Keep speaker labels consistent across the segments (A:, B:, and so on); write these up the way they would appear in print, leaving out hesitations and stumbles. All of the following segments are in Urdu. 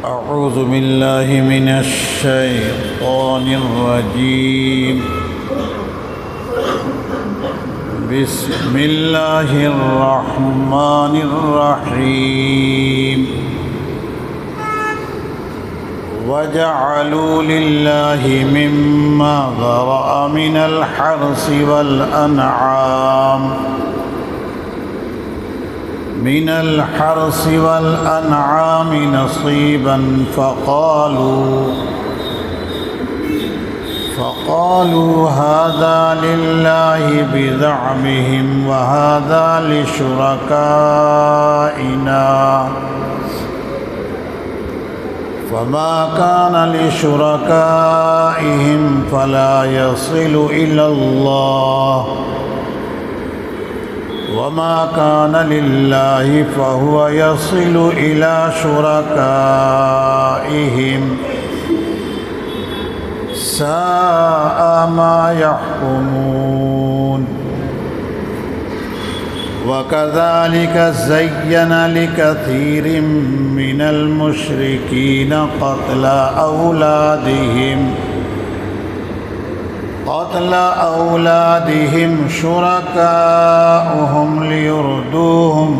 A: أعوذ بالله من الشيطان الرجيم. بسم الله الرحمن الرحيم. وجعلوا لله مما ذرأ من الحرث والأنعام نصيبا فقالوا هذا لله بزعمهم وهذا لشركائنا فما كان لشركائهم فلا يصل إلى الله وما كان لله فهو يصل إلى شركائهم ساء ما يحكمون. وكذلك زين لكثير من المشركين قتل أولادهم شركاؤهم ليردوهم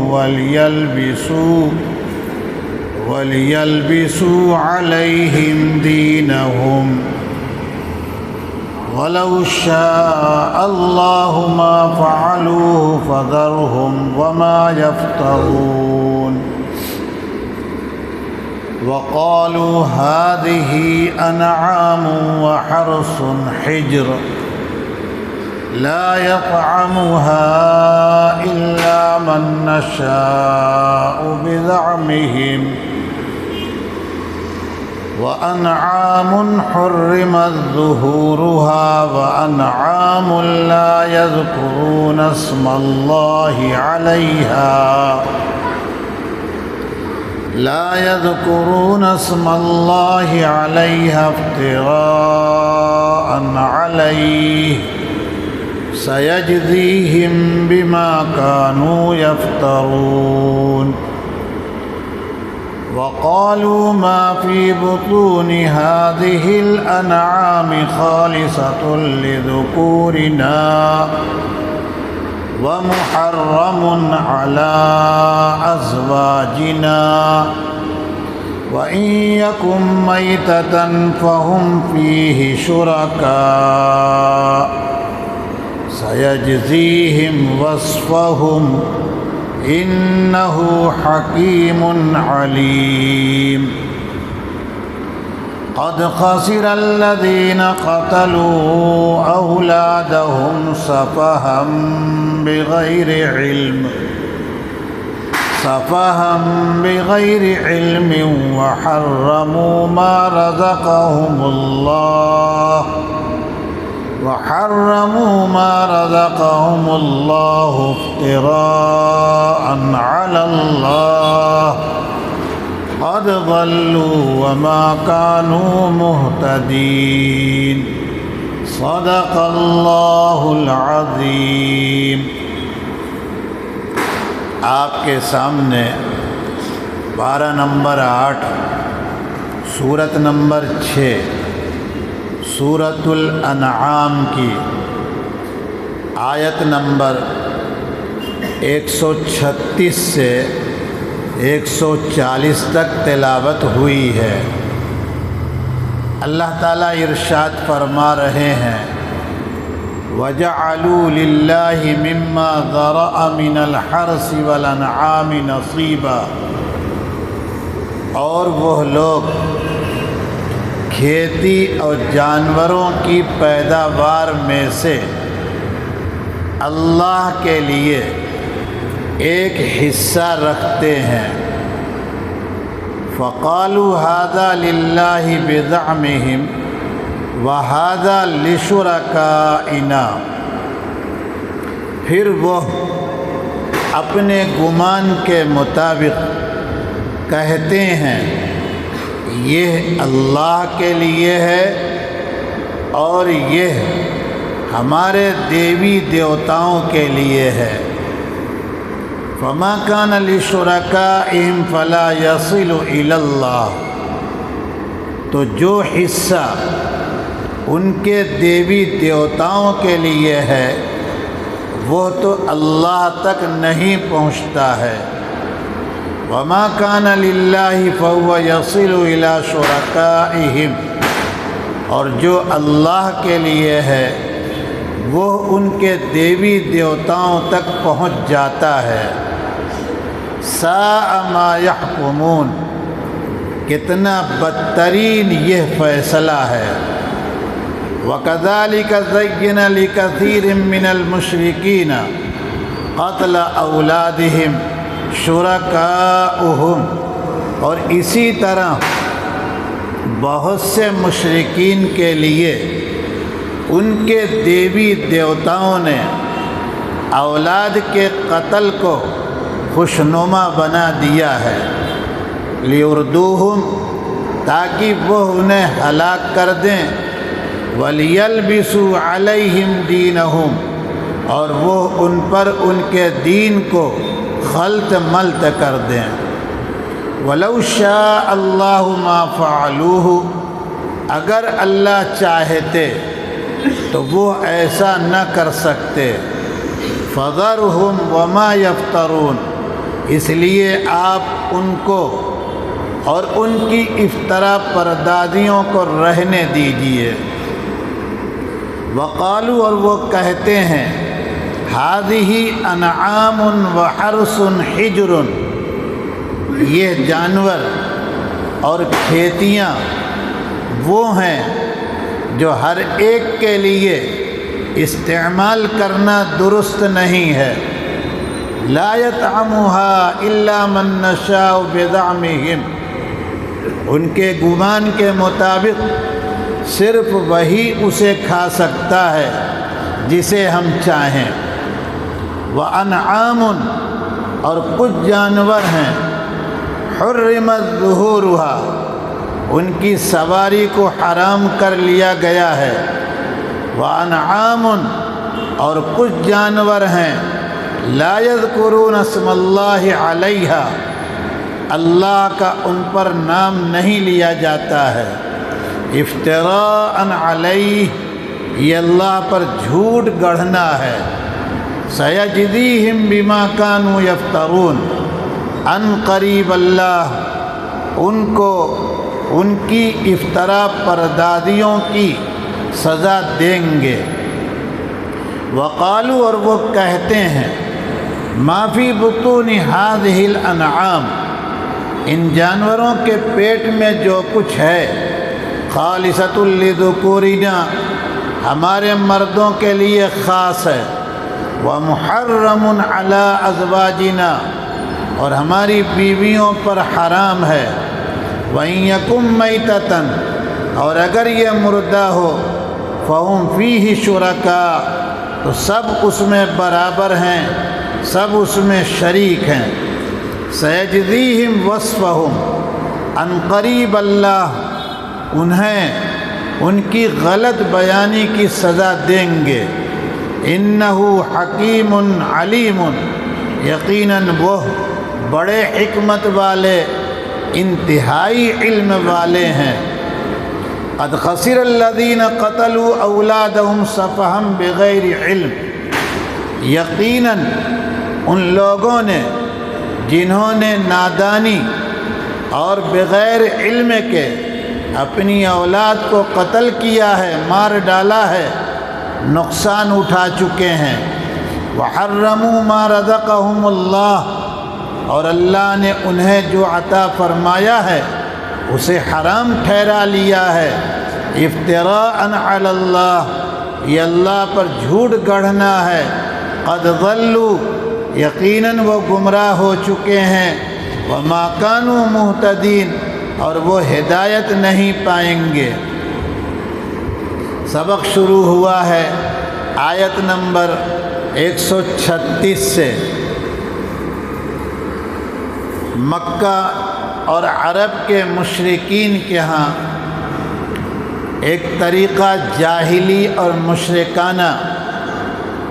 A: وليلبسوا عليهم دينهم ولو شاء الله ما فعلوه فذرهم وما يفترون. وقالوا هذه أنعام وحرث حجر لا يطعمها إلا من نشاء بزعمهم وأنعام حرمت ظهورها وأنعام لا يذكرون اسم الله عليها افتراء عليه سيجزيهم بما كانوا يفترون. وقالوا ما في بطون هذه الأنعام خالصة لذكورنا ومحرم على أزواجنا وإن يكن ميتة فهم فيه شركاء سيجزيهم وصفهم إنه حكيم عليم. قد خسر الذين قتلوا أولادهم سفها بغير علم وحرموا ما رزقهم الله افتراء على الله قد ضلوا وما كانوا مهتدين. صدق الله العظيم. آپ کے سامنے پارہ نمبر 8 سورت نمبر 6 سورۃ الانعام کی آیت نمبر 136 سے 140 تک تلاوت ہوئی ہے. اللہ تعالیٰ ارشاد فرما رہے ہیں وَجَعَلُوا لِلَّهِ مِمَّا ذَرَأَ مِنَ الْحَرْثِ وَالْأَنْعَامِ نَصِيبًا. اور وہ لوگ کھیتی اور جانوروں کی پیداوار میں سے اللہ کے لیے ایک حصہ رکھتے ہیں. فَقَالُوا هَذَا لِلَّهِ بِزَعْمِهِمْ وَهَذَا لِشُرَكَائِنَا. پھر وہ اپنے گمان کے مطابق کہتے ہیں یہ اللہ کے لیے ہے اور یہ ہمارے دیوی دیوتاؤں کے لیے ہے. فما كان لشركائهم فلا يصل إلى الله تو جو حصہ ان کے دیوی دیوتاؤں کے لیے ہے وہ تو اللہ تک نہیں پہنچتا ہے۔ وما کان للہ فہو یصل الی شرکائہم، اور جو اللہ کے لیے ہے وہ ان کے دیوی دیوتاؤں تک پہنچ جاتا ہے۔ ساء ما یحکمون، کتنا بدترین یہ فیصلہ ہے۔ وَكَذَلِكَ زَيَّنَ لِكَثِيرٍ مِّنَ الْمُشْرِكِينَ قَتْلَ أَوْلَادِهِمْ شُرَكَاؤُهُمْ، اور اسی طرح بہت سے مشرکین کے لیے ان کے دیوی دیوتاؤں نے اولاد کے قتل کو خوشنما بنا دیا ہے۔ لِيُرْدُوهُمْ، تاکہ وہ انہیں ہلاک کر دیں، وَلِيَلْبِسُوا عَلَيْهِمْ دِينَهُمْ، اور وہ ان پر ان کے دین کو خلط ملط کر دیں۔ وَلَوْ شَاءَ اللَّهُ مَا فَعَلُوهُ، اگر اللہ چاہتے تو وہ ایسا نہ کر سکتے۔ فَذَرْهُمْ وَمَا يَفْتَرُونَ، اس لیے آپ ان کو اور ان کی افطرا پردازیوں کو رہنے دیجیے۔ وقالوا، اور وہ کہتے ہیں، هَذِهِ أَنْعَامٌ وَحَرْثٌ حِجْرٌ، یہ جانور اور کھیتیاں وہ ہیں جو ہر ایک کے لیے استعمال کرنا درست نہیں ہے۔ لا يطعمها إلا من نشاء بزعمهم، ان کے گمان کے مطابق صرف وہی اسے کھا سکتا ہے جسے ہم چاہیں۔ وَأَنْعَامٌ، اور کچھ جانور ہیں، حُرِّمَتْ ظُهُورُهَا، ان کی سواری کو حرام کر لیا گیا ہے۔ وَأَنْعَامٌ، اور کچھ جانور ہیں، لا يذکرون اسم اللہ علیہا، اللہ کا ان پر نام نہیں لیا جاتا ہے۔ افتراء علیہ، یہ اللہ پر جھوٹ گڑھنا ہے۔ سیجزیہم بما کانوا یفترون، ان قریب اللہ ان کو ان کی افطرا پردادیوں کی سزا دیں گے۔ وقالوا، اور وہ کہتے ہیں، ما فی بطون هذه الانعام، ان جانوروں کے پیٹ میں جو کچھ ہے، خالصۃ لذکورنا، ہمارے مردوں کے لیے خاص ہے، ومحرم علی ازواجنا، اور ہماری بیویوں پر حرام ہے، وَإِن يَكُن مَيْتَةً، اور اگر یہ مردہ ہو، فَهُمْ فِيهِ شُرَكَاء، تو سب اس میں برابر ہیں، سب اس میں شریک ہیں۔ سَيَجْزِيهِمْ وَصْفَهُمْ، عن قریب اللہ انہیں ان کی غلط بیانی کی سزا دیں گے۔ إِنَّهُ حَكِيمٌ عَلِيمٌ، یقیناً وہ بڑے حکمت والے، انتہائی علم والے ہیں۔ قد خسر الذین قتلوا اولادہم سفہا بغیر علم، یقیناً ان لوگوں نے جنہوں نے نادانی اور بغیر علم کے اپنی اولاد کو قتل کیا ہے، مار ڈالا ہے، نقصان اٹھا چکے ہیں۔ وحرموا ما رزقهم اللہ، اور اللہ نے انہیں جو عطا فرمایا ہے اسے حرام ٹھہرا لیا ہے۔ افتراء علی اللہ، یہ اللہ پر جھوٹ گڑھنا ہے۔ قد ضلوا، یقیناً وہ گمراہ ہو چکے ہیں۔ وما کانوا مہتدین، اور وہ ہدایت نہیں پائیں گے۔ سبق شروع ہوا ہے آیت نمبر 136 سے۔ مکہ اور عرب کے مشرکین کے ہاں ایک طریقہ جاہلی اور مشرکانہ،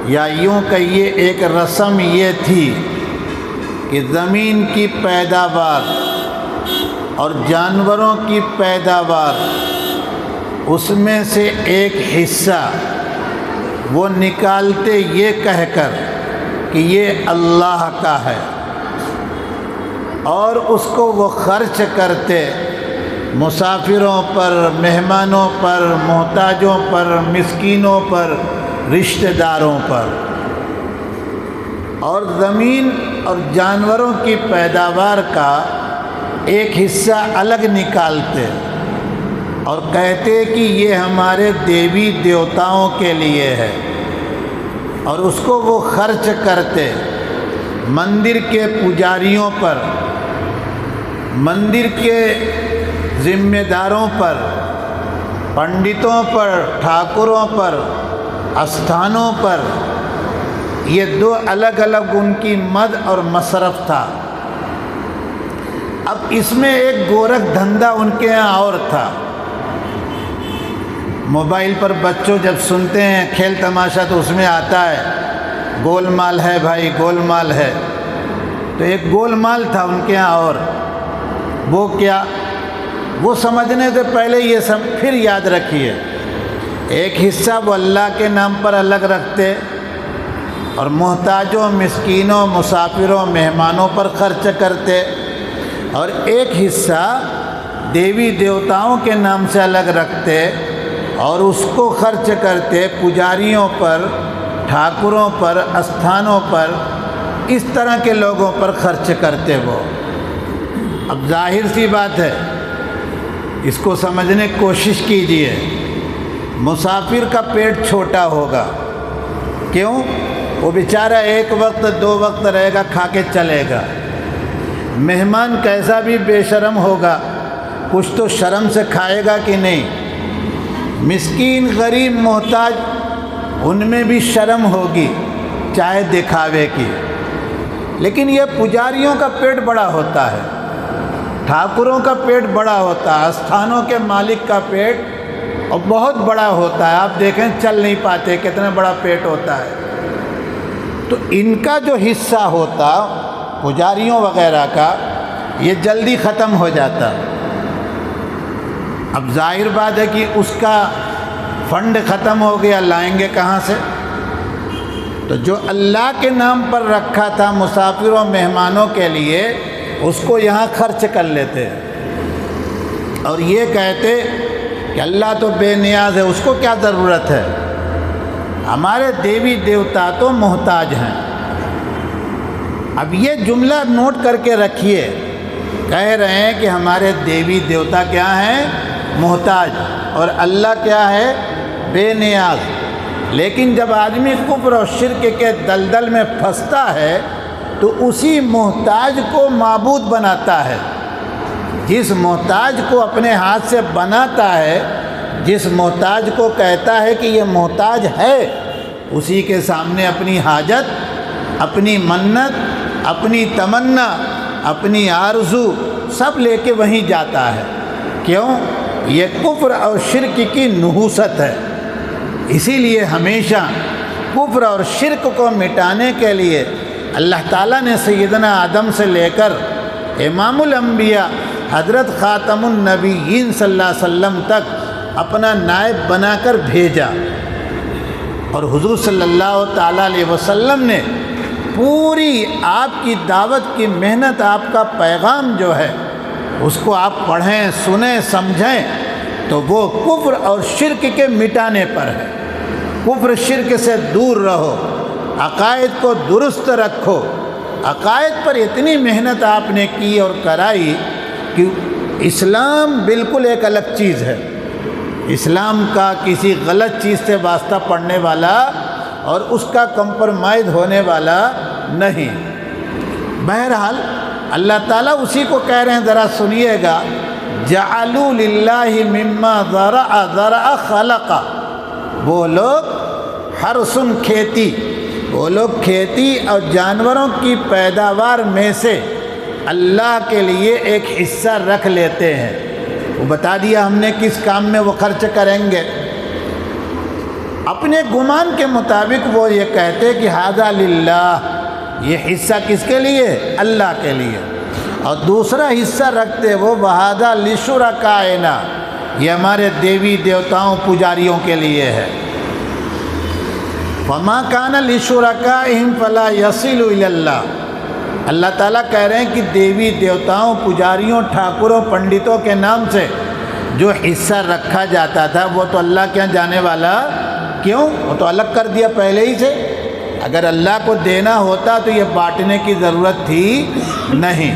A: یا یوں کہیے ایک رسم یہ تھی کہ زمین کی پیداوار اور جانوروں کی پیداوار، اس میں سے ایک حصہ وہ نکالتے یہ کہہ کر کہ یہ اللہ کا ہے، اور اس کو وہ خرچ کرتے مسافروں پر، مہمانوں پر، محتاجوں پر، مسکینوں پر، رشتہ داروں پر، اور زمین اور جانوروں کی پیداوار کا ایک حصہ الگ نکالتے اور کہتے کہ یہ ہمارے دیوی دیوتاؤں کے لیے ہے، اور اس کو وہ خرچ کرتے مندر کے پجاریوں پر، مندر کے ذمہ داروں پر، پنڈتوں پر، ٹھاکروں پر، استھانوں پر۔ یہ دو الگ الگ ان کی مد اور مصرف تھا۔ اب اس میں ایک گورکھ دھندا ان کے یہاں اور تھا۔ موبائل پر بچوں جب سنتے ہیں کھیل تماشا تو اس میں آتا ہے گول مال ہے بھائی، گول مال ہے، تو ایک گول مال تھا ان کے یہاں اور وہ کیا، وہ سمجھنے سے پہلے یہ سب پھر یاد رکھیے، ایک حصہ وہ اللہ کے نام پر الگ رکھتے اور محتاجوں، مسکینوں، مسافروں، مہمانوں پر خرچ کرتے، اور ایک حصہ دیوی دیوتاؤں کے نام سے الگ رکھتے اور اس کو خرچ کرتے پجاریوں پر، ٹھاکروں پر، استھانوں پر، اس طرح کے لوگوں پر خرچ کرتے وہ۔ اب ظاہر سی بات ہے، اس کو سمجھنے کی کوشش کیجئے، مسافر کا پیٹ چھوٹا ہوگا، کیوں؟ وہ بیچارہ ایک وقت دو وقت رہے گا، کھا کے چلے گا۔ مہمان کیسا بھی بے شرم ہوگا، کچھ تو شرم سے کھائے گا کہ نہیں۔ مسکین، غریب، محتاج، ان میں بھی شرم ہوگی چاہے دکھاوے کی، لیکن یہ پجاریوں کا پیٹ بڑا ہوتا ہے، ٹھاکروں کا پیٹ بڑا ہوتا ہے، استھانوں کے مالک کا پیٹ اور بہت بڑا ہوتا ہے۔ آپ دیکھیں چل نہیں پاتے، کتنا بڑا پیٹ ہوتا ہے۔ تو ان کا جو حصہ ہوتا پجاریوں وغیرہ کا، یہ جلدی ختم ہو جاتا۔ اب ظاہر بات ہے کہ اس کا فنڈ ختم ہو گیا، لائیں گے کہاں سے؟ تو جو اللہ کے نام پر رکھا تھا مسافروں مہمانوں کے لیے، اس کو یہاں خرچ کر لیتے اور یہ کہتے کہ اللہ تو بے نیاز ہے، اس کو کیا ضرورت ہے، ہمارے دیوی دیوتا تو محتاج ہیں۔ اب یہ جملہ نوٹ کر کے رکھیے، کہہ رہے ہیں کہ ہمارے دیوی دیوتا کیا ہیں؟ محتاج، اور اللہ کیا ہے؟ بے نیاز۔ لیکن جب آدمی کفر اور شرک کے دلدل میں پھنستا ہے تو اسی محتاج کو معبود بناتا ہے۔ جس محتاج کو اپنے ہاتھ سے بناتا ہے، جس محتاج کو کہتا ہے کہ یہ محتاج ہے، اسی کے سامنے اپنی حاجت، اپنی منت، اپنی تمنا، اپنی آرزو سب لے کے وہیں جاتا ہے۔ کیوں؟ یہ کفر اور شرک کی نحوست ہے۔ اسی لیے ہمیشہ کفر اور شرک کو مٹانے کے لیے اللہ تعالیٰ نے سیدنا آدم سے لے کر امام الانبیاء حضرت خاتم النبیین صلی اللہ علیہ وسلم تک اپنا نائب بنا کر بھیجا، اور حضور صلی اللہ تعالیٰ علیہ وسلم نے پوری آپ کی دعوت کی محنت، آپ کا پیغام جو ہے اس کو آپ پڑھیں، سنیں، سمجھیں تو وہ کفر اور شرک کے مٹانے پر ہے۔ کفر شرک سے دور رہو، عقائد کو درست رکھو۔ عقائد پر اتنی محنت آپ نے کی اور کرائی کہ اسلام بالکل ایک الگ چیز ہے۔ اسلام کا کسی غلط چیز سے واسطہ پڑنے والا اور اس کا کمپرمائز ہونے والا نہیں۔ بہرحال اللہ تعالیٰ اسی کو کہہ رہے ہیں، ذرا سنیے گا، جعلوا للہ مما ذرع خلق۔ وہ لوگ حرث کھیتی، وہ لوگ کھیتی اور جانوروں کی پیداوار میں سے اللہ کے لیے ایک حصہ رکھ لیتے ہیں۔ وہ بتا دیا ہم نے کس کام میں وہ خرچ کریں گے۔ اپنے گمان کے مطابق وہ یہ کہتے کہ ھذا للہ، یہ حصہ کس کے لیے؟ اللہ کے لیے۔ اور دوسرا حصہ رکھتے وہ وَهَذَا لِشُرَكَائِنَا، یہ ہمارے دیوی دیوتاؤں پجاریوں کے لیے ہے۔ وَمَا كَانَ لِشُرَكَائِهِمْ فَلَا يَصِلُ إِلَى اللَّهِ، اللہ تعالیٰ کہہ رہے ہیں کہ دیوی دیوتاؤں پجاریوں ٹھاکروں پنڈتوں کے نام سے جو حصہ رکھا جاتا تھا وہ تو اللہ کے یہاں جانے والا کیوں؟ وہ تو الگ کر دیا پہلے ہی سے۔ اگر اللہ کو دینا ہوتا تو یہ بانٹنے کی ضرورت تھی نہیں۔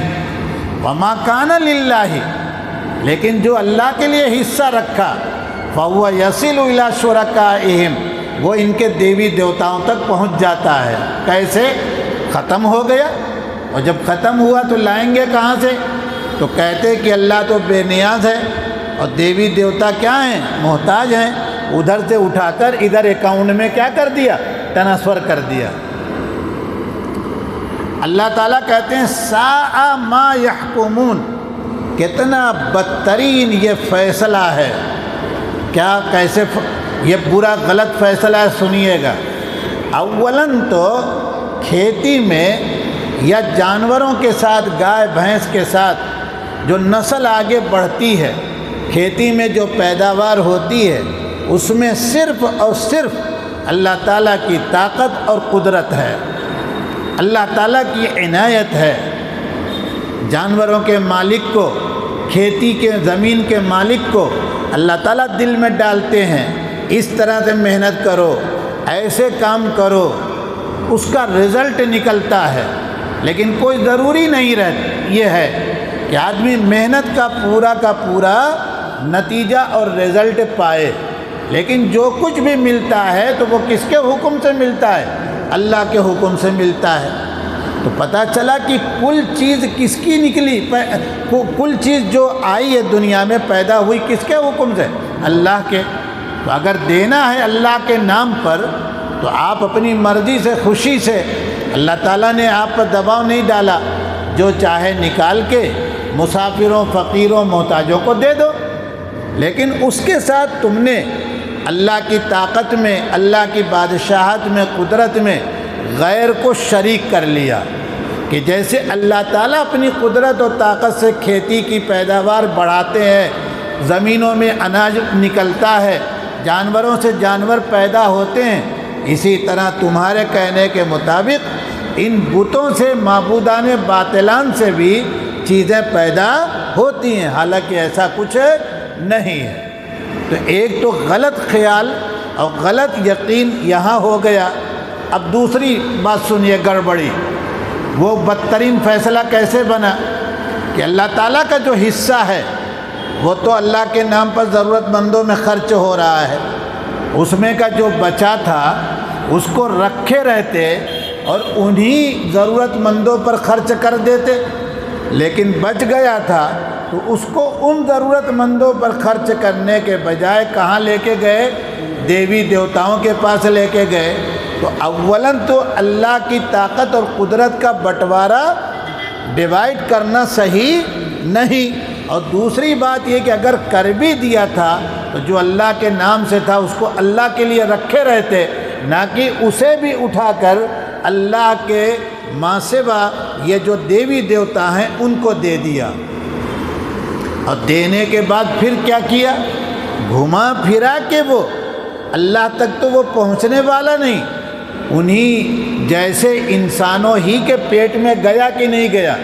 A: وَمَا كَانَ لِلَّهِ، لیکن جو اللہ کے لیے حصہ رکھا فَهُوَ يَصِلُ إِلَى شُرَكَائِهِمْ، وہ ان کے دیوی دیوتاؤں تک پہنچ جاتا ہے۔ کیسے؟ ختم ہو گیا، اور جب ختم ہوا تو لائیں گے کہاں سے؟ تو کہتے کہ اللہ تو بے نیاز ہے اور دیوی دیوتا کیا ہیں؟ محتاج ہیں، ادھر سے اٹھا کر ادھر اکاؤنٹ میں کیا کر دیا؟ ٹرانسفر کر دیا۔ اللہ تعالیٰ کہتے ہیں ساء ما یحکمون، کتنا بدترین یہ فیصلہ ہے۔ کیا کیسے یہ برا غلط فیصلہ ہے؟ سنیے گا۔ اولاً تو کھیتی میں یا جانوروں کے ساتھ، گائے بھینس کے ساتھ جو نسل آگے بڑھتی ہے، کھیتی میں جو پیداوار ہوتی ہے، اس میں صرف اور صرف اللہ تعالیٰ کی طاقت اور قدرت ہے، اللہ تعالیٰ کی عنایت ہے۔ جانوروں کے مالک کو، کھیتی کے زمین کے مالک کو اللہ تعالیٰ دل میں ڈالتے ہیں، اس طرح سے محنت کرو، ایسے کام کرو، اس کا رزلٹ نکلتا ہے۔ لیکن کوئی ضروری نہیں یہ ہے کہ آدمی محنت کا پورا نتیجہ اور رزلٹ پائے، لیکن جو کچھ بھی ملتا ہے تو وہ کس کے حکم سے ملتا ہے؟ اللہ کے حکم سے ملتا ہے۔ تو پتہ چلا کہ کل چیز کس کی نکلی، کل چیز جو آئی ہے دنیا میں پیدا ہوئی کس کے حکم سے؟ اللہ کے۔ تو اگر دینا ہے اللہ کے نام پر تو آپ اپنی مرضی سے، خوشی سے، اللہ تعالیٰ نے آپ پر دباؤ نہیں ڈالا، جو چاہے نکال کے مسافروں، فقیروں، محتاجوں کو دے دو، لیکن اس کے ساتھ تم نے اللہ کی طاقت میں، اللہ کی بادشاہت میں، قدرت میں غیر کو شریک کر لیا، کہ جیسے اللہ تعالیٰ اپنی قدرت و طاقت سے کھیتی کی پیداوار بڑھاتے ہیں، زمینوں میں اناج نکلتا ہے، جانوروں سے جانور پیدا ہوتے ہیں، اسی طرح تمہارے کہنے کے مطابق ان بتوں سے، معبودان باطلان سے بھی چیزیں پیدا ہوتی ہیں، حالانکہ ایسا کچھ نہیں ہے۔ تو ایک تو غلط خیال اور غلط یقین یہاں ہو گیا۔ اب دوسری بات سنیے گڑبڑی، وہ بدترین فیصلہ کیسے بنا کہ اللہ تعالیٰ کا جو حصہ ہے وہ تو اللہ کے نام پر ضرورت مندوں میں خرچ ہو رہا ہے، اس میں کا جو بچا تھا اس کو رکھے رہتے اور انہی ضرورت مندوں پر خرچ کر دیتے، لیکن بچ گیا تھا تو اس کو ان ضرورت مندوں پر خرچ کرنے کے بجائے کہاں لے کے گئے؟ دیوی دیوتاؤں کے پاس لے کے گئے۔ تو اولاً تو اللہ کی طاقت اور قدرت کا بٹوارا ڈیوائڈ کرنا صحیح نہیں، اور دوسری بات یہ کہ اگر کر بھی دیا تھا تو جو اللہ کے نام سے تھا اس کو اللہ کے لیے رکھے رہتے، نہ کہ اسے بھی اٹھا کر اللہ کے ماں سوا یہ جو دیوی دیوتا ہیں ان کو دے دیا۔ اور دینے کے بعد پھر کیا کیا؟ گھما پھرا کے وہ اللہ تک تو وہ پہنچنے والا نہیں، انہی جیسے انسانوں ہی کے پیٹ میں گیا کہ نہیں گیا۔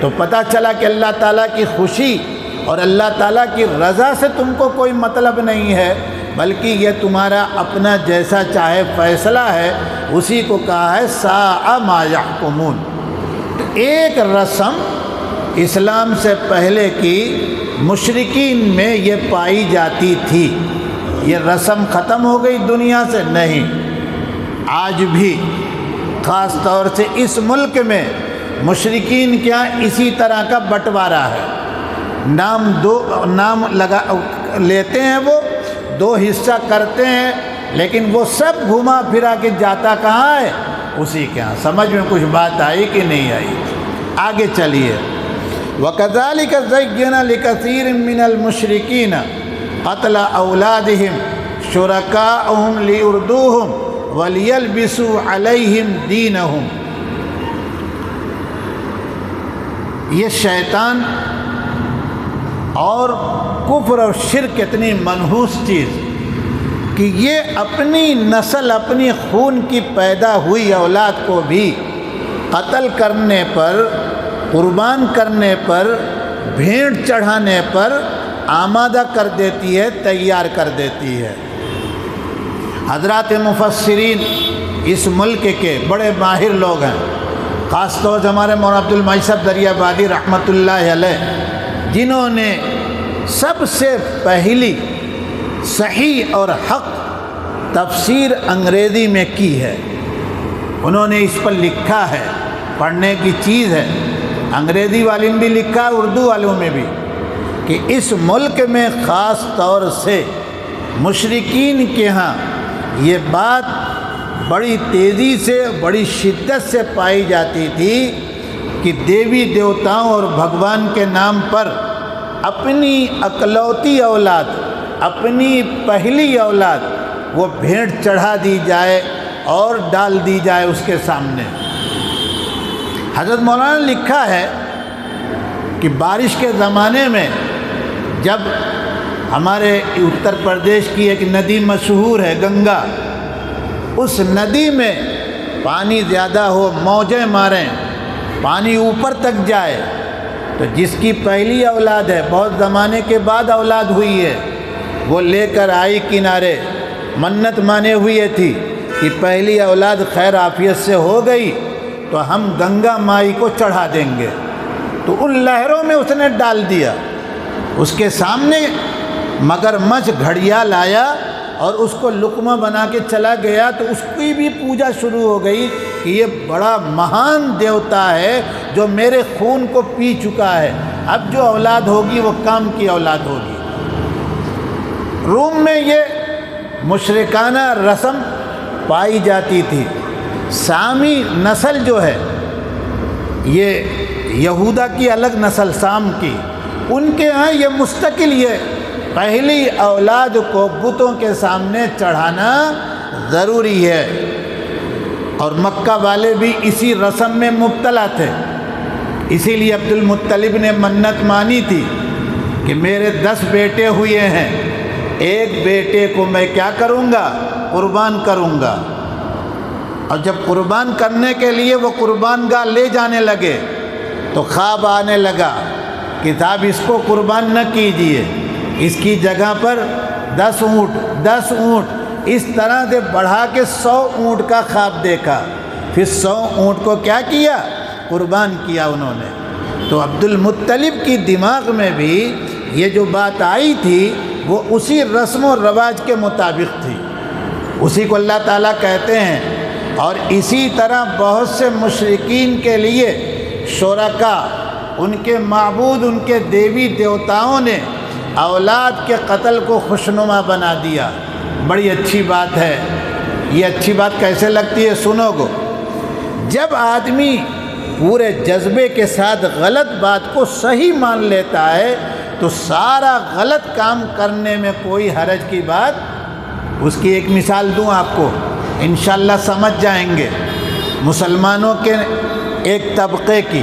A: تو پتہ چلا کہ اللہ تعالیٰ کی خوشی اور اللہ تعالیٰ کی رضا سے تم کو کوئی مطلب نہیں ہے، بلکہ یہ تمہارا اپنا جیسا چاہے فیصلہ ہے، اسی کو کہا ہے ساء ما یحکمون۔ تو ایک رسم اسلام سے پہلے کی مشرکین میں یہ پائی جاتی تھی، یہ رسم ختم ہو گئی دنیا سے؟ نہیں، آج بھی خاص طور سے اس ملک میں مشرکین کیا اسی طرح کا بٹوارا ہے، نام لگا لیتے ہیں، وہ دو حصہ کرتے ہیں، لیکن وہ سب گھما پھرا کے جاتا کہاں ہے؟ اسی کے ہاں۔ سمجھ میں کچھ بات آئی کہ نہیں آئی؟ آگے چلیے۔ وَكَذَلِكَ زَيَّنَ لِكَثِيرٍ مِّنَ الْمُشْرِكِينَ قَتْلَ أَوْلَادِهِمْ شُرَكَاءُهُمْ لِيُرْدُوهُمْ وَلِيَلْبِسُوا عَلَيْهِمْ دِينَهُمْ۔ یہ شیطان اور کفر اور شرک اتنی منحوس چیز کہ یہ اپنی نسل، اپنی خون کی پیدا ہوئی اولاد کو بھی قتل کرنے پر، قربان کرنے پر، بھیڑ چڑھانے پر آمادہ کر دیتی ہے، تیار کر دیتی ہے۔ حضرات مفسرین اس ملک کے بڑے ماہر لوگ ہیں، خاص طور سے ہمارے مولانا عبد المعید صاحب دریابادی رحمۃ اللہ علیہ، جنہوں نے سب سے پہلی صحیح اور حق تفسیر انگریزی میں کی ہے۔ انہوں نے اس پر لکھا ہے، پڑھنے کی چیز ہے، انگریزی والوں بھی لکھا ہے، اردو والوں میں بھی، کہ اس ملک میں خاص طور سے مشرکین کے ہاں یہ بات بڑی تیزی سے، بڑی شدت سے پائی جاتی تھی کہ دیوی دیوتاؤں اور بھگوان کے نام پر اپنی اکلوتی اولاد، اپنی پہلی اولاد وہ بھیڑ چڑھا دی جائے اور ڈال دی جائے اس کے سامنے۔ حضرت مولانا نے لکھا ہے کہ بارش کے زمانے میں جب ہمارے اتر پردیش کی ایک ندی مشہور ہے گنگا، اس ندی میں پانی زیادہ ہو، موجیں ماریں، پانی اوپر تک جائے، تو جس کی پہلی اولاد ہے، بہت زمانے کے بعد اولاد ہوئی ہے، وہ لے کر آئی کنارے، منت مانے ہوئی تھی کہ پہلی اولاد خیر عافیت سے ہو گئی تو ہم گنگا مائی کو چڑھا دیں گے، تو ان لہروں میں اس نے ڈال دیا۔ اس کے سامنے مگرمچھ گھڑیال آیا اور اس کو لقمہ بنا کے چلا گیا، تو اس کی بھی پوجا شروع ہو گئی کہ یہ بڑا مہان دیوتا ہے جو میرے خون کو پی چکا ہے، اب جو اولاد ہوگی وہ کام کی اولاد ہوگی۔ روم میں یہ مشرکانہ رسم پائی جاتی تھی۔ سامی نسل جو ہے، یہ یہودا کی الگ نسل سام کی، ان کے ہاں یہ مستقل یہ پہلی اولاد کو بتوں کے سامنے چڑھانا ضروری ہے، اور مکہ والے بھی اسی رسم میں مبتلا تھے۔ اسی لیے عبد المطلب نے منت مانی تھی کہ میرے 10 بیٹے ہوئے ہیں، ایک بیٹے کو میں کیا کروں گا؟ قربان کروں گا۔ اور جب قربان کرنے کے لیے وہ قربان گاہ لے جانے لگے تو خواب آنے لگا کہ صاحب اس کو قربان نہ کیجیے، اس کی جگہ پر 10 اونٹ اس طرح سے بڑھا کے 100 اونٹ کا خواب دیکھا، پھر 100 اونٹ کو کیا کیا؟ قربان کیا انہوں نے۔ تو عبد المطلب کی دماغ میں بھی یہ جو بات آئی تھی وہ اسی رسم و رواج کے مطابق تھی، اسی کو اللہ تعالیٰ کہتے ہیں۔ اور اسی طرح بہت سے مشرکین کے لیے شرکا، ان کے معبود، ان کے دیوی دیوتاؤں نے اولاد کے قتل کو خوشنما بنا دیا۔ بڑی اچھی بات ہے۔ یہ اچھی بات کیسے لگتی ہے؟ سنو گو، جب آدمی پورے جذبے کے ساتھ غلط بات کو صحیح مان لیتا ہے تو سارا غلط کام کرنے میں کوئی حرج کی بات۔ اس کی ایک مثال دوں آپ کو، انشاءاللہ سمجھ جائیں گے۔ مسلمانوں کے ایک طبقے کی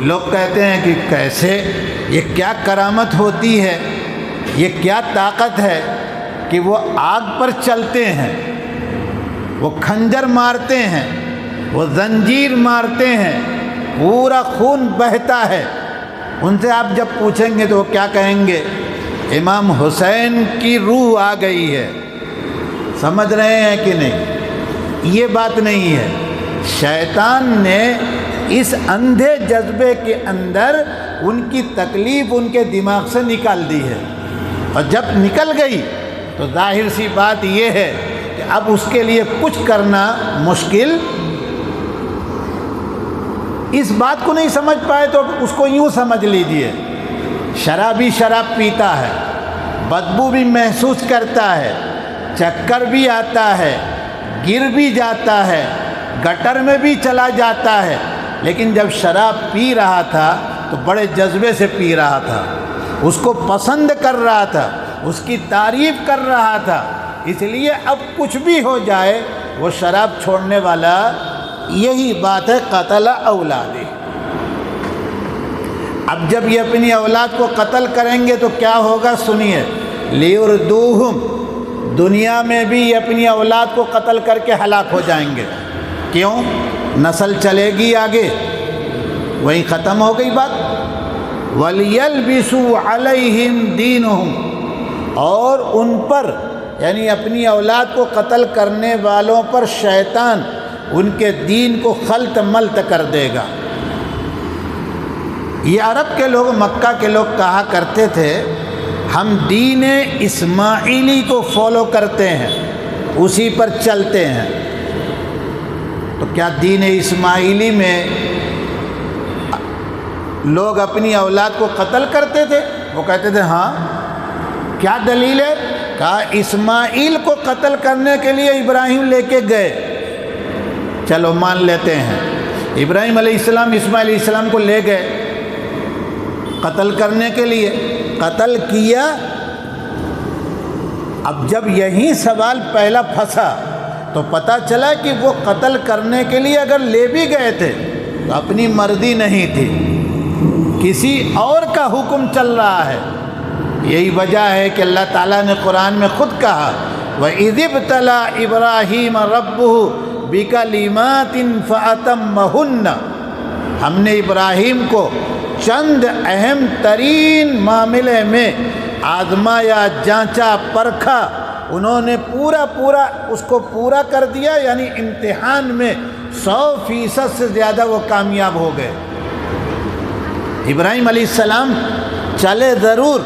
A: لوگ کہتے ہیں کہ کیسے، یہ کیا کرامت ہوتی ہے، یہ کیا طاقت ہے کہ وہ آگ پر چلتے ہیں، وہ کھنجر مارتے ہیں، وہ زنجیر مارتے ہیں، پورا خون بہتا ہے۔ ان سے آپ جب پوچھیں گے تو وہ کیا کہیں گے؟ امام حسین کی روح آ گئی ہے۔ سمجھ رہے ہیں کہ نہیں؟ یہ بات نہیں ہے۔ شیطان نے اس اندھے جذبے کے اندر ان کی تکلیف ان کے دماغ سے نکال دی ہے، اور جب نکل گئی تو ظاہر سی بات یہ ہے کہ اب اس کے لیے کچھ کرنا مشکل۔ اس بات کو نہیں سمجھ پائے تو اس کو یوں سمجھ لیجئے، شرابی شراب پیتا ہے، بدبو بھی محسوس کرتا ہے، چکر بھی آتا ہے، گر بھی جاتا ہے، گٹر میں بھی چلا جاتا ہے، لیکن جب شراب پی رہا تھا تو بڑے جذبے سے پی رہا تھا، اس کو پسند کر رہا تھا، اس کی تعریف کر رہا تھا، اس لیے اب کچھ بھی ہو جائے وہ شراب چھوڑنے والا۔ یہی بات ہے قتل اولادی۔ اب جب یہ اپنی اولاد کو قتل کریں گے تو کیا ہوگا سنیے، لیردوہم، دنیا میں بھی یہ اپنی اولاد کو قتل کر کے ہلاک ہو جائیں گے۔ کیوں؟ نسل چلے گی آگے، وہیں ختم ہو گئی بات۔ وَلْيَلْبِسُوا عَلَيْهِمْ دِينُهُمْ، اور ان پر یعنی اپنی اولاد کو قتل کرنے والوں پر شیطان ان کے دین کو خلط ملط کر دے گا۔ یہ عرب کے لوگ، مکہ کے لوگ کہا کرتے تھے ہم دین اسماعیلی کو فالو کرتے ہیں، اسی پر چلتے ہیں۔ تو کیا دین اسماعیلی میں لوگ اپنی اولاد کو قتل کرتے تھے؟ وہ کہتے تھے ہاں۔ کیا دلیل ہے؟ کہا اسماعیل کو قتل کرنے کے لیے ابراہیم لے کے گئے، چلو مان لیتے ہیں ابراہیم علیہ السلام اسماعیل علیہ السلام کو لے گئے قتل کرنے کے لیے، قتل کیا۔ اب جب یہی سوال پہلا پھنسا تو پتہ چلا کہ وہ قتل کرنے کے لیے اگر لے بھی گئے تھے تو اپنی مرضی نہیں تھی، کسی اور کا حکم چل رہا ہے۔ یہی وجہ ہے کہ اللہ تعالیٰ نے قرآن میں خود کہا وَإِذِ ابْتَلَىٰ إِبْرَاهِيمَ رَبُّهُ بِكَلِمَاتٍ فَأَتَمَّهُنَّ، ہم نے ابراہیم کو چند اہم ترین معاملے میں آزمایا، جانچا، پرکھا، انہوں نے پورا اس کو پورا کر دیا، یعنی امتحان میں 100% سے زیادہ وہ کامیاب ہو گئے۔ ابراہیم علیہ السلام چلے ضرور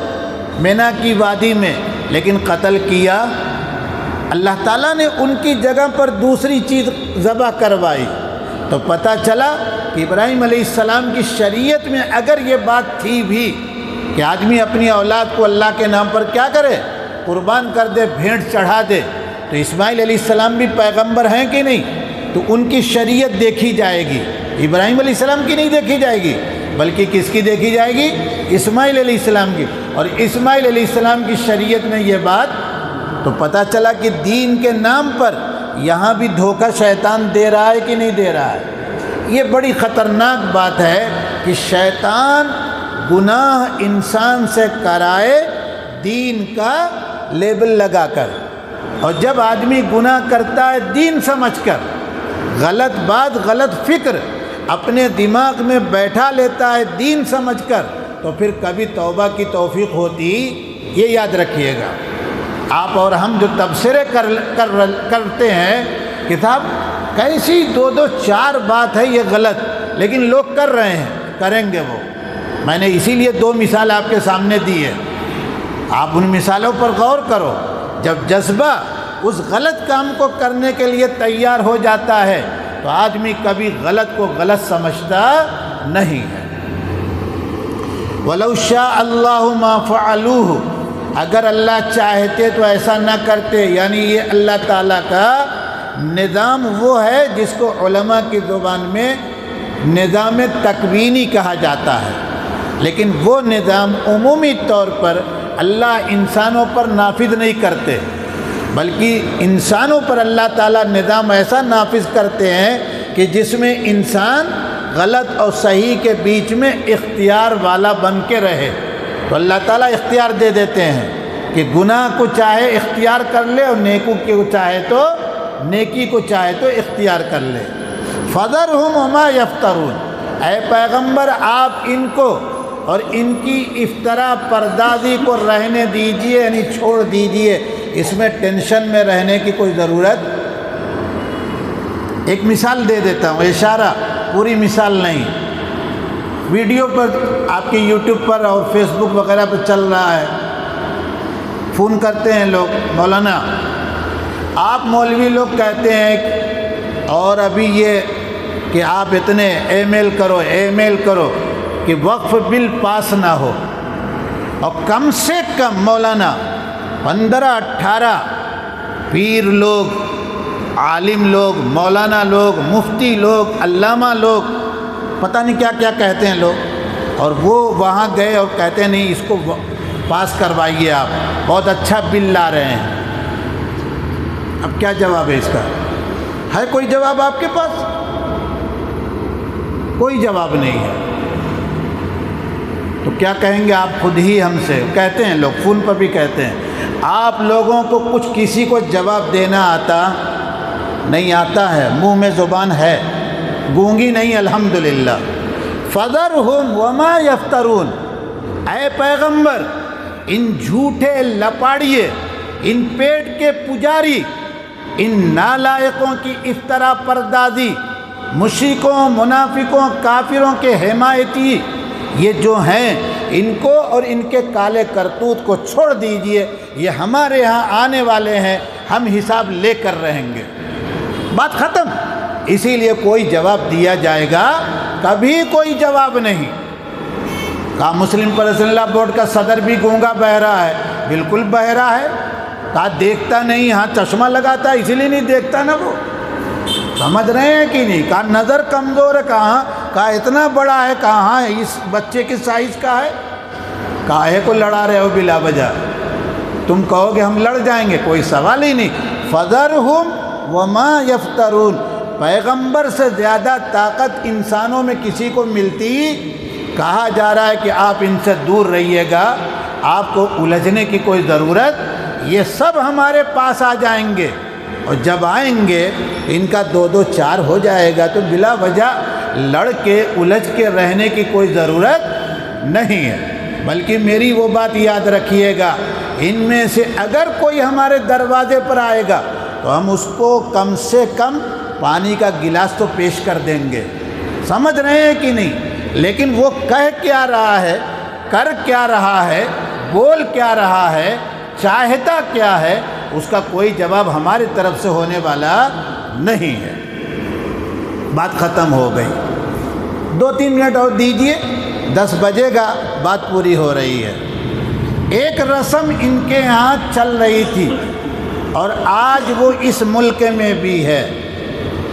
A: مینا کی وادی میں، لیکن قتل کیا۔ اللہ تعالیٰ نے ان کی جگہ پر دوسری چیز ذبح کروائی، تو پتہ چلا کہ ابراہیم علیہ السلام کی شریعت میں اگر یہ بات تھی بھی کہ آدمی اپنی اولاد کو اللہ کے نام پر کیا کرے، قربان کر دے، بھیڑ چڑھا دے، تو اسماعیل علیہ السلام بھی پیغمبر ہیں کہ نہیں؟ تو ان کی شریعت دیکھی جائے گی، ابراہیم علیہ السلام کی نہیں دیکھی جائے گی، بلکہ کس کی دیکھی جائے گی؟ اسماعیل علیہ السلام کی۔ اور اسماعیل علیہ السلام کی شریعت میں یہ بات، تو پتہ چلا کہ دین کے نام پر یہاں بھی دھوکہ شیطان دے رہا ہے کہ نہیں دے رہا ہے۔ یہ بڑی خطرناک بات ہے کہ شیطان گناہ انسان سے کرائے دین کا لیبل لگا کر، اور جب آدمی گناہ کرتا ہے دین سمجھ کر، غلط بات، غلط فکر اپنے دماغ میں بیٹھا لیتا ہے دین سمجھ کر، تو پھر کبھی توبہ کی توفیق ہوتی، یہ یاد رکھیے گا۔ آپ اور ہم جو تبصرے کرتے ہیں کہ صاحب کیسی 2 4 بات ہے یہ غلط، لیکن لوگ کر رہے ہیں، کریں گے وہ۔ میں نے اسی لیے 2 مثال آپ کے سامنے دی ہے، آپ ان مثالوں پر غور کرو۔ جب جذبہ اس غلط کام کو کرنے کے لیے تیار ہو جاتا ہے تو آدمی کبھی غلط کو غلط سمجھتا نہیں ہے۔ وَلَوْ شَاءَ اللَّهُ مَا فَعَلُوهُ، اگر اللہ چاہتے تو ایسا نہ کرتے، یعنی یہ اللہ تعالیٰ کا نظام وہ ہے جس کو علماء کی زبان میں نظام تکوینی کہا جاتا ہے، لیکن وہ نظام عمومی طور پر اللہ انسانوں پر نافذ نہیں کرتے، بلکہ انسانوں پر اللہ تعالیٰ نظام ایسا نافذ کرتے ہیں کہ جس میں انسان غلط اور صحیح کے بیچ میں اختیار والا بن کے رہے۔ تو اللہ تعالیٰ اختیار دے دیتے ہیں کہ گناہ کو چاہے اختیار کر لے، اور نیکی کو چاہے تو اختیار کر لے۔ فَذَرْهُمْ وَمَا يَفْتَرُونَ، اے پیغمبر آپ ان کو اور ان کی افطرا پردازی کو رہنے دیجئے، یعنی چھوڑ دیجئے، اس میں ٹینشن میں رہنے کی کوئی ضرورت۔ ایک مثال دے دیتا ہوں، اشارہ، پوری مثال نہیں، ویڈیو پر آپ کی یوٹیوب پر اور فیس بک وغیرہ پر چل رہا ہے، فون کرتے ہیں لوگ، مولانا آپ مولوی لوگ کہتے ہیں، اور ابھی یہ کہ آپ اتنے اے میل کرو کہ وقف بل پاس نہ ہو، اور کم سے کم مولانا 15-18 پیر لوگ، عالم لوگ، مولانا لوگ، مفتی لوگ، علامہ لوگ، پتہ نہیں کیا کیا کہتے ہیں لوگ، اور وہ وہاں گئے اور کہتے ہیں نہیں اس کو پاس کروائیے، آپ بہت اچھا بل لا رہے ہیں۔ اب کیا جواب ہے اس کا؟ ہے کوئی جواب آپ کے پاس؟ کوئی جواب نہیں ہے۔ تو کیا کہیں گے آپ خود ہی ہم سے؟ کہتے ہیں لوگ، فون پر بھی کہتے ہیں، آپ لوگوں کو کچھ کسی کو جواب دینا آتا نہیں؟ آتا ہے، منہ میں زبان ہے، گونگی نہیں الحمدللہ۔ فَذَرْهُمْ وَمَا يَفْتَرُونَ، اے پیغمبر ان جھوٹے لپاڑیے، ان پیٹ کے پجاری، ان نالائقوں کی افترا پردازی، مشرکوں، منافقوں، کافروں کے حمایتی یہ جو ہیں، ان کو اور ان کے کالے کرتوت کو چھوڑ دیجئے، یہ ہمارے ہاں آنے والے ہیں، ہم حساب لے کر رہیں گے، بات ختم۔ اسی لیے کوئی جواب دیا جائے گا؟ کبھی کوئی جواب نہیں۔ کہا مسلم پرسنل لا بورڈ کا صدر بھی گونگا بہرا ہے، بالکل بہرا ہے۔ کہا دیکھتا نہیں، ہاں چشمہ لگاتا ہے اسی لیے نہیں دیکھتا نا وہ، سمجھ رہے ہیں کہ نہیں؟ کہا نظر کمزور ہے، کہا اتنا بڑا ہے، کہاں ہے اس بچے کی سائز کا ہے؟ کاہے کو لڑا رہے ہو بلا وجہ؟ تم کہو گے ہم لڑ جائیں گے، کوئی سوال ہی نہیں۔ فَذَرْهُمْ وَمَا يَفْتَرُونَ، پیغمبر سے زیادہ طاقت انسانوں میں کسی کو ملتی؟ کہا جا رہا ہے کہ آپ ان سے دور رہیے گا، آپ کو الجھنے کی کوئی ضرورت، یہ سب ہمارے پاس آ جائیں گے، اور جب آئیں گے ان کا دو دو چار ہو جائے گا، تو بلا وجہ لڑ کے الجھ کے رہنے کی کوئی ضرورت نہیں ہے۔ بلکہ میری وہ بات یاد رکھیے گا، ان میں سے اگر کوئی ہمارے دروازے پر آئے گا تو ہم اس کو کم سے کم پانی کا گلاس تو پیش کر دیں گے، سمجھ رہے ہیں کہ نہیں؟ لیکن وہ کہہ کیا رہا ہے، کر کیا رہا ہے، بول کیا رہا ہے، چاہتا کیا ہے، اس کا کوئی جواب ہماری طرف سے ہونے والا نہیں ہے۔ بات ختم ہو گئی۔ 2-3 منٹ اور دیجئے، 10 بجے گا، بات پوری ہو رہی ہے۔ ایک رسم ان کے ہاں چل رہی تھی، اور آج وہ اس ملک میں بھی ہے۔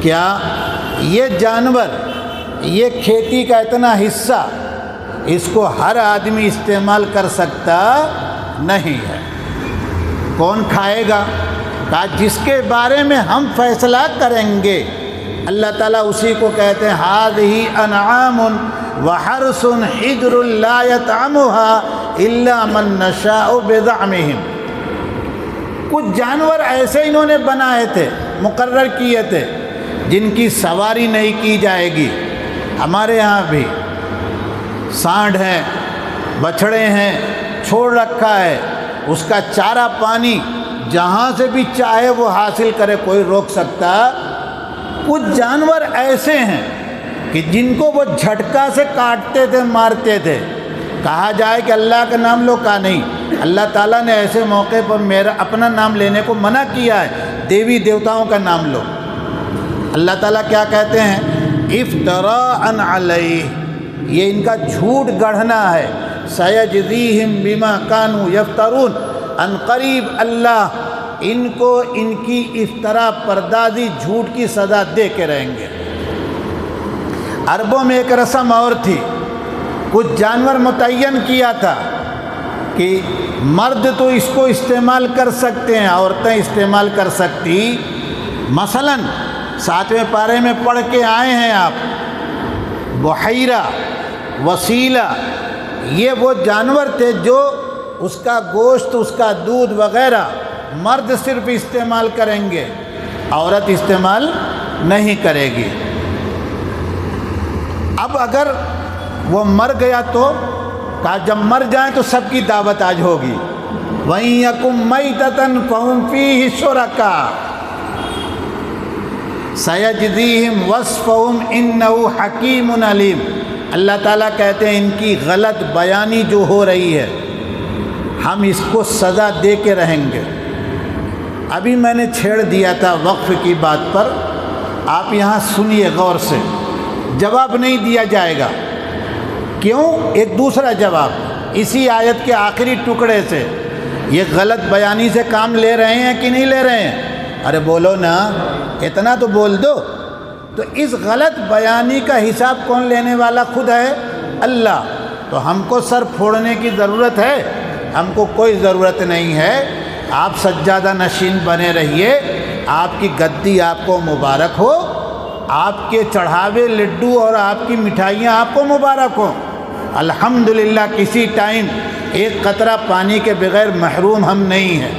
A: کیا؟ یہ جانور، یہ کھیتی کا اتنا حصہ، اس کو ہر آدمی استعمال کر سکتا نہیں ہے۔ کون کھائے گا؟ کہا جس کے بارے میں ہم فیصلہ کریں گے، اللہ تعالیٰ اسی کو کہتے ہیں هَذِهِ أَنْعَامٌ وَحَرْثٌ حِجْرٌ لَا يَطْعَمُهَا إِلَّا مَن نَّشَاءُ بِزَعْمِهِمْ۔ کچھ جانور ایسے انہوں نے بنائے تھے، مقرر کیے تھے، جن کی سواری نہیں کی جائے گی۔ ہمارے ہاں بھی سانڈ ہیں، بچھڑے ہیں، چھوڑ رکھا ہے، اس کا چارہ پانی جہاں سے بھی چاہے وہ حاصل کرے، کوئی روک سکتا؟ کچھ جانور ایسے ہیں کہ جن کو وہ جھٹکا سے کاٹتے تھے، مارتے تھے۔ کہا جائے کہ اللہ کا نام لو، کا نہیں، اللہ تعالیٰ نے ایسے موقع پر میرا اپنا نام لینے کو منع کیا ہے، دیوی دیوتاؤں کا نام لو۔ اللہ تعالیٰ کیا کہتے ہیں؟ افتراء علیہ، یہ ان کا جھوٹ گڑھنا ہے۔ سیجزیہم بما کانوا یفترون، ان قریب اللہ ان کو ان کی افترا پردازی، جھوٹ کی سزا دے کے رہیں گے۔ عربوں میں ایک رسم اور تھی، کچھ جانور متعین کیا تھا کہ مرد تو اس کو استعمال کر سکتے ہیں، عورتیں استعمال کر سکتی۔ مثلاً 7ویں پارے میں پڑھ کے آئے ہیں آپ، بحیرہ، وسیلہ، یہ وہ جانور تھے جو اس کا گوشت، اس کا دودھ وغیرہ مرد صرف استعمال کریں گے، عورت استعمال نہیں کرے گی۔ اب اگر وہ مر گیا تو کہا جب مر جائیں تو سب کی دعوت آج ہوگی۔ وَإِن يَكُن مَيْتَةً فَهُمْ فِيهِ شُرَكَاءُ سَيَجْزِيهِمْ وَصْفَهُمْ إِنَّهُ حَكِيمٌ عَلِيمٌ۔ اللہ تعالیٰ کہتے ہیں ان کی غلط بیانی جو ہو رہی ہے، ہم اس کو سزا دے کے رہیں گے۔ ابھی میں نے چھیڑ دیا تھا وقف کی بات پر، آپ یہاں سنیے غور سے، جواب نہیں دیا جائے گا۔ کیوں؟ ایک دوسرا جواب اسی آیت کے آخری ٹکڑے سے، یہ غلط بیانی سے کام لے رہے ہیں کہ نہیں لے رہے ہیں؟ ارے بولو نا، اتنا تو بول دو۔ تو اس غلط بیانی کا حساب کون لینے والا؟ خود ہے اللہ۔ تو ہم کو سر پھوڑنے کی ضرورت ہے؟ ہم کو کوئی ضرورت نہیں ہے۔ آپ سجادہ نشین بنے رہیے، آپ کی گدی آپ کو مبارک ہو، آپ کے چڑھاوے لڈو اور آپ کی مٹھائیاں آپ کو مبارک ہو۔ الحمدللہ کسی ٹائم ایک قطرہ پانی کے بغیر محروم ہم نہیں ہیں،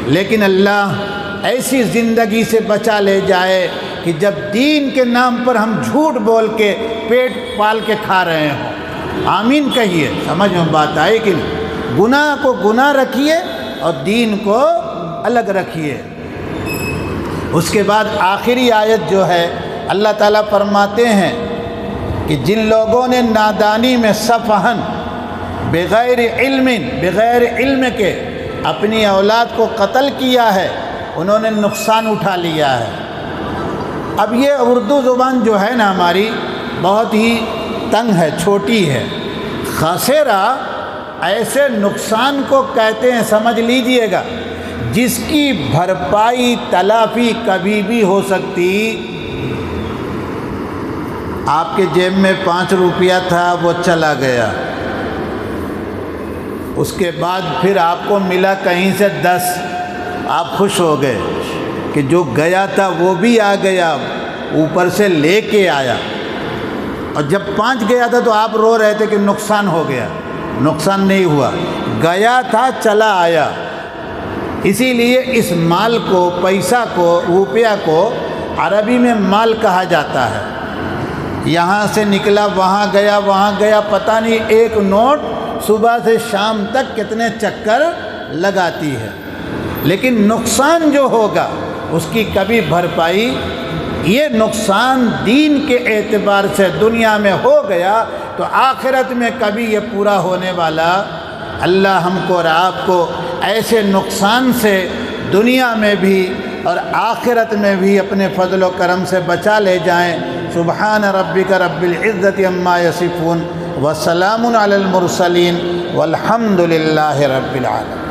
A: لیکن اللہ ایسی زندگی سے بچا لے جائے کہ جب دین کے نام پر ہم جھوٹ بول کے پیٹ پال کے کھا رہے ہوں۔ آمین کہیے، سمجھ میں بات آئے کہ نہیں؟ گناہ کو گناہ رکھیے اور دین کو الگ رکھیے۔ اس کے بعد آخری آیت جو ہے اللہ تعالیٰ فرماتے ہیں کہ جن لوگوں نے نادانی میں سفہن بغیر علم کے اپنی اولاد کو قتل کیا ہے، انہوں نے نقصان اٹھا لیا ہے۔ اب یہ اردو زبان جو ہے نا ہماری بہت ہی تنگ ہے، چھوٹی ہے۔ خسرہ ایسے نقصان کو کہتے ہیں، سمجھ لیجئے گا، جس کی بھرپائی تلافی کبھی بھی ہو سکتی۔ آپ کے جیب میں 5 روپیہ تھا، وہ چلا گیا، اس کے بعد پھر آپ کو ملا کہیں سے 10، آپ خوش ہو گئے کہ جو گیا تھا وہ بھی آ گیا، اوپر سے لے کے آیا۔ اور جب 5 گیا تھا تو آپ رو رہے تھے کہ نقصان ہو گیا۔ نقصان نہیں ہوا، گیا تھا چلا آیا۔ اسی لیے اس مال کو، پیسہ کو، روپیہ کو عربی میں مال کہا جاتا ہے۔ یہاں سے نکلا وہاں گیا، پتہ نہیں ایک نوٹ صبح سے شام تک کتنے چکر لگاتی ہے، لیکن نقصان جو ہوگا اس کی کبھی بھرپائی، یہ نقصان دین کے اعتبار سے دنیا میں ہو گیا تو آخرت میں کبھی یہ پورا ہونے والا۔ اللہ ہم کو اور آپ کو ایسے نقصان سے دنیا میں بھی اور آخرت میں بھی اپنے فضل و کرم سے بچا لے جائیں۔ سبحان ربک رب العزت عما یصفون وسلام علی المرسلین والحمد للہ رب العالمین۔